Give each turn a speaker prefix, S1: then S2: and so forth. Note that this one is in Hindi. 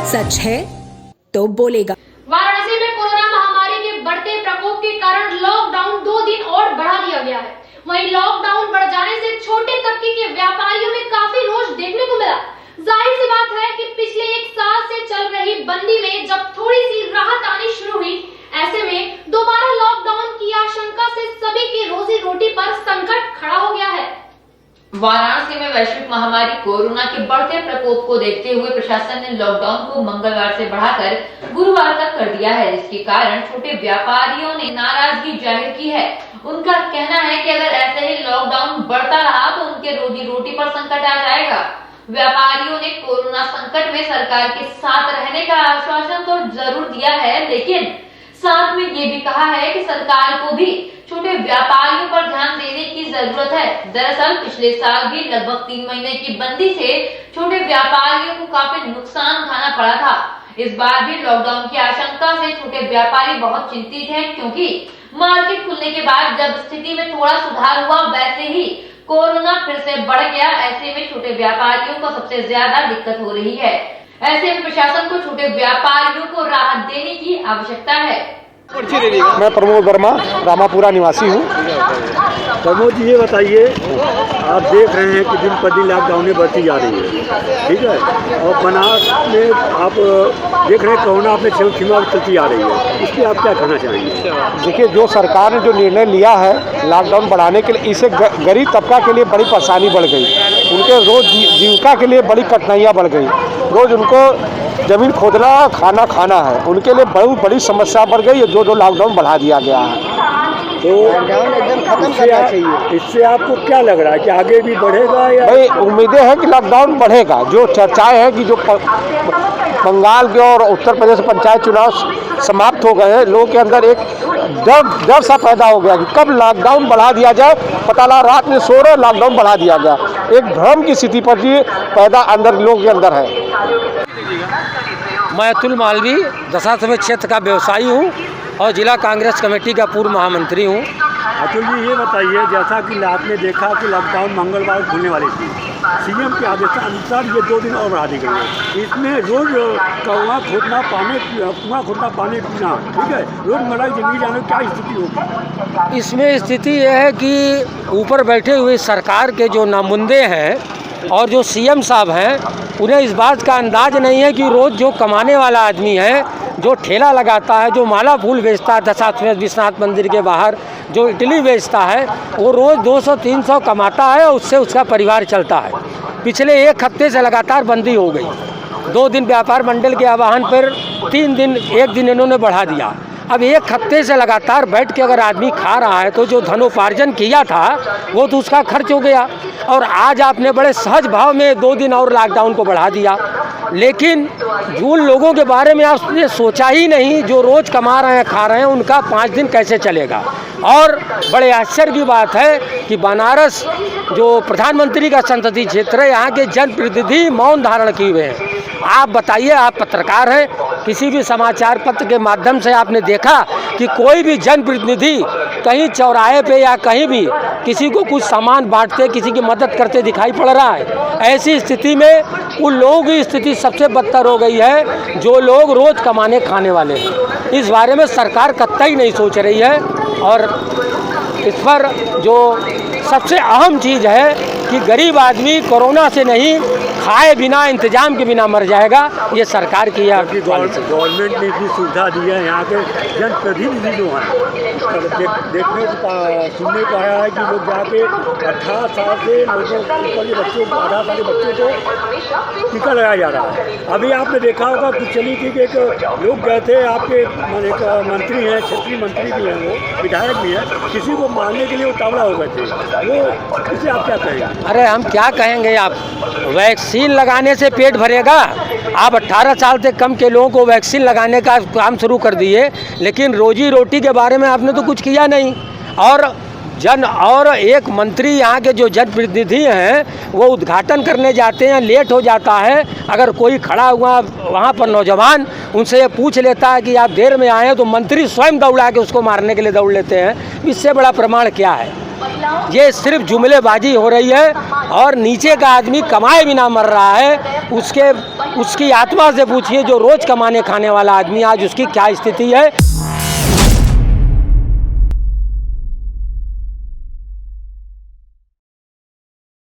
S1: सच है तो बोलेगा।
S2: वाराणसी में कोरोना महामारी के बढ़ते प्रकोप के कारण लॉकडाउन 2 दिन और बढ़ा दिया गया है। वहीं लॉकडाउन बढ़ जाने से छोटे तबके के व्यापारियों में काफी रोष देखने को मिला। जाहिर सी बात है कि पिछले 1 साल से चल रही बंदी में जब थोड़ी सी राहत आनी शुरू हुई, ऐसे में दोबारा लॉकडाउन की आशंका से सभी की रोजी रोटी पर संकट खड़ा हो गया है।
S3: वाराणसी में वैश्विक महामारी कोरोना के बढ़ते प्रकोप को देखते हुए प्रशासन ने लॉकडाउन को मंगलवार से बढ़ाकर गुरुवार तक कर दिया है, जिसके कारण छोटे व्यापारियों ने नाराजगी जाहिर की है। उनका कहना है कि अगर ऐसे ही लॉकडाउन बढ़ता रहा तो उनके रोजी रोटी पर संकट आ जाएगा। व्यापारियों ने कोरोना संकट में सरकार के साथ रहने का आश्वासन तो जरूर दिया है, लेकिन साथ में ये भी कहा है कि सरकार को भी छोटे व्यापारियों पर ध्यान देने की जरूरत है। दरअसल पिछले साल भी लगभग 3 महीने की बंदी से छोटे व्यापारियों को काफी नुकसान उठाना पड़ा था। इस बार भी लॉकडाउन की आशंका से छोटे व्यापारी बहुत चिंतित हैं, क्योंकि मार्केट खुलने के बाद जब स्थिति में थोड़ा सुधार हुआ, वैसे ही कोरोना फिर से बढ़ गया। ऐसे में छोटे व्यापारियों को सबसे ज्यादा दिक्कत हो रही है। ऐसे में प्रशासन को छोटे व्यापारियों को राहत देने की आवश्यकता है।
S4: मैं प्रमोद वर्मा रामापुरा निवासी हूँ।
S5: प्रमोद जी, ये बताइए, आप देख रहे हैं कि दिन पर दिन लॉकडाउन बढ़ती जा रही है, ठीक है, और बनारस में आप देख रहे हैं कोरोना अपने सीमा चलती आ रही है, इस पर आप क्या कहना चाहेंगे?
S4: देखिए, जो सरकार ने जो निर्णय लिया है लॉकडाउन बढ़ाने के लिए, इससे गरीब तबका के लिए बड़ी परेशानी बढ़ गई। उनके रोज जीविका के लिए बड़ी कठिनाइयाँ बढ़ गई। रोज उनको जमीन खोदना, खाना खाना है, उनके लिए बहुत बड़ी समस्या बढ़ गई है। जो लॉकडाउन बढ़ा दिया गया है,
S5: तो एकदम खत्म करना चाहिए। इससे आपको क्या लग रहा है कि आगे भी बढ़ेगा या?
S4: भाई, उम्मीदें हैं कि लॉकडाउन बढ़ेगा। जो चर्चाएं हैं कि जो बंगाल के और उत्तर प्रदेश पंचायत चुनाव समाप्त हो गए हैं, लोगों के अंदर एक डर सा पैदा हो गया कि कब लॉकडाउन बढ़ा दिया जाए। पता लगा रात में सो रहे, लॉकडाउन बढ़ा दिया गया। एक भ्रम की स्थिति पर ये पैदा अंदर लोगों के अंदर है।
S6: मैं अतुल मालवी दशाश्वमेध क्षेत्र का व्यवसायी हूँ और जिला कांग्रेस कमेटी का पूर्व महामंत्री हूँ।
S5: अतुल जी, ये बताइए, जैसा कि आपने देखा कि लॉकडाउन मंगलवार खुलने वाली थी, सीएम के आदेशानुसार ये 2 दिन और बढ़ा दी गई है। इसमें रोज कुआं खोदना, पानी पीना, ठीक है, रोजमर्रा की जिंदगी जाने क्या स्थिति होगी?
S6: इसमें स्थिति यह है कि ऊपर बैठे हुए सरकार के जो नामुंदे हैं और जो सीएम साहब हैं, उन्हें इस बात का अंदाज नहीं है कि रोज़ जो कमाने वाला आदमी है, जो ठेला लगाता है, जो माला फूल बेचता है दशाश्वमेध विश्वनाथ मंदिर के बाहर, जो इडली बेचता है, वो रोज़ 200-300 कमाता है और उससे उसका परिवार चलता है। पिछले 1 हफ्ते से लगातार बंदी हो गई। 2 दिन व्यापार मंडल के आह्वान पर 3 दिन, 1 दिन इन्होंने बढ़ा दिया। अब 1 हफ्ते से लगातार बैठ के अगर आदमी खा रहा है तो जो धनोपार्जन किया था वो तो उसका खर्च हो गया। और आज आपने बड़े सहज भाव में 2 दिन और लॉकडाउन को बढ़ा दिया, लेकिन उन लोगों के बारे में आपने सोचा ही नहीं जो रोज़ कमा रहे हैं, खा रहे हैं, उनका 5 दिन कैसे चलेगा। और बड़े आश्चर्य की बात है कि बनारस जो प्रधानमंत्री का संसदीय क्षेत्र है, यहाँ के जनप्रतिनिधि मौन धारण किए हुए हैं। आप बताइए, आप पत्रकार हैं, किसी भी समाचार पत्र के माध्यम से आपने देखा कि कोई भी जनप्रतिनिधि कहीं चौराहे पे या कहीं भी किसी को कुछ सामान बांटते, किसी की मदद करते दिखाई पड़ रहा है? ऐसी स्थिति में उन लोगों की स्थिति सबसे बदतर हो गई है जो लोग रोज़ कमाने खाने वाले हैं। इस बारे में सरकार कतई नहीं सोच रही है। और इस पर जो सबसे अहम चीज़ है कि गरीब आदमी कोरोना से नहीं, खाए बिना, इंतजाम के बिना मर जाएगा, ये सरकार की है।
S5: गवर्नमेंट ने इतनी सुविधा दी है, यहाँ के जनप्रतिनिधि जो हैं, देखने सुनने को आया है कि लोग जाके 18 साल से लोगों ऊपर बच्चों को, 18 साल के बच्चों को टीका लगाया जा रहा है। अभी आपने देखा होगा कुछ चली थी कि एक लोग गए थे, आपके एक मंत्री हैं, क्षेत्रीय मंत्री भी हैं, वो विधायक भी हैं, किसी को मारने के लिए वो तावड़ा हो गए थे। वो इसे आप क्या कहेंगे?
S6: अरे हम क्या कहेंगे, आप वैक्सीन लगाने से पेट भरेगा? आप 18 साल से कम के लोगों को वैक्सीन लगाने का काम शुरू कर दिए, लेकिन रोजी रोटी के बारे में आपने तो कुछ किया नहीं। और एक मंत्री यहाँ के जो जनप्रतिनिधि हैं वो उद्घाटन करने जाते हैं, लेट हो जाता है। अगर कोई खड़ा हुआ वहाँ पर नौजवान उनसे ये पूछ लेता है कि आप देर में आए हैं, तो मंत्री स्वयं दौड़ा के उसको मारने के लिए दौड़ लेते हैं। इससे बड़ा प्रमाण क्या है? ये सिर्फ जुमलेबाजी हो रही है और नीचे का आदमी कमाए बिना मर रहा है। उसकी आत्मा से पूछिए, जो रोज़ कमाने खाने वाला आदमी, आज उसकी क्या स्थिति है।